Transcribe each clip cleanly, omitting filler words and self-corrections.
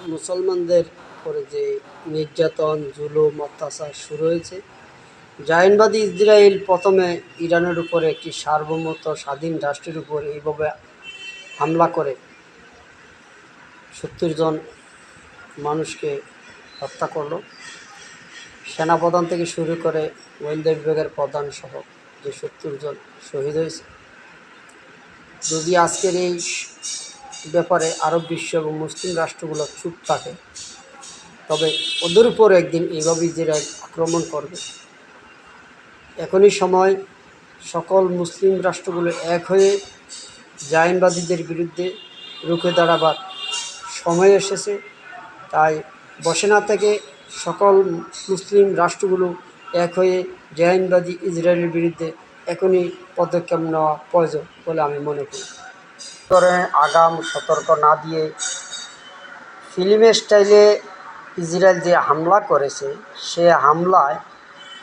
মুসলমানদের উপরে যে নির্যাতন, জুলুম, অত্যাচার শুরু হয়েছে, জায়নবাদী ইসরায়েল প্রথমে ইরানের উপরে একটি সার্বভৌমত্ব স্বাধীন রাষ্ট্রের উপর এইভাবে হামলা করে 70 জন মানুষকে হত্যা করলো। সেনাপ্রধান থেকে শুরু করে গোয়েন্দা বিভাগের প্রধান সহ যে 70 জন শহীদ হয়েছে। যদি আজকের এই ব্যাপারে আরব বিশ্ব এবং মুসলিম রাষ্ট্রগুলো চুপ থাকে, তবে ওদের উপর একদিন এইভাবে ইসরায়েল আক্রমণ করবে। এখনই সময় সকল মুসলিম রাষ্ট্রগুলো এক হয়ে জায়নবাদীদের বিরুদ্ধে রুখে দাঁড়াবার সময় এসেছে। তাই বসে না থেকে সকল মুসলিম রাষ্ট্রগুলো এক হয়ে জায়নবাদী ইসরায়েলের বিরুদ্ধে এখনই পদক্ষেপ নেওয়া প্রয়োজন বলে আমি মনে করি। আগাম সতর্ক না দিয়ে ফিল্মের স্টাইলে ইসরায়েল যে হামলা করেছে, সে হামলায়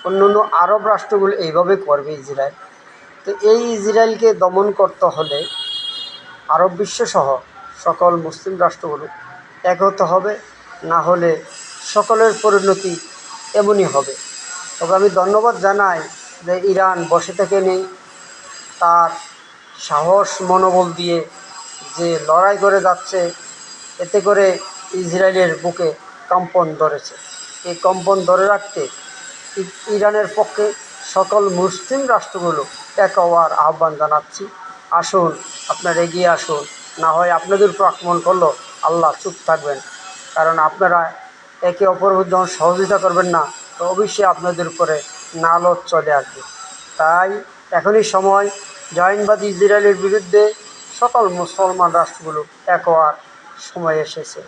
অন্যান্য আরব রাষ্ট্রগুলো এইভাবে করবে ইসরায়েল। তো এই ইসরায়েলকে দমন করতে হলে আরব বিশ্বসহ সকল মুসলিম রাষ্ট্রগুলো এক হতে হবে, না হলে সকলের পরিণতি এমনই হবে। তবে আমি ধন্যবাদ জানাই যে ইরান বসে থেকে নেই, তার সাহস মনোবল দিয়ে যে লড়াই করে যাচ্ছে, এতে করে ইসরায়েলের বুকে কম্পন ধরেছে। এই কম্পন ধরে রাখতে ইরানের পক্ষে সকল মুসলিম রাষ্ট্রগুলো এক হওয়ার আহ্বান জানাচ্ছি। আসুন, আপনারা এগিয়ে আসুন, না হয় আপনাদের উপর আক্রমণ করলো আল্লাহ চুপ থাকবেন। কারণ আপনারা একে অপরের যখন সহযোগিতা করবেন না, তো অবশ্যই আপনাদের উপরে নালত চলে আসবে। তাই এখনই সময় জায়নবাদী ইসরায়েলের বিরুদ্ধে সকল মুসলমান রাষ্ট্রগুলো এক হওয়ার সময় এসেছে।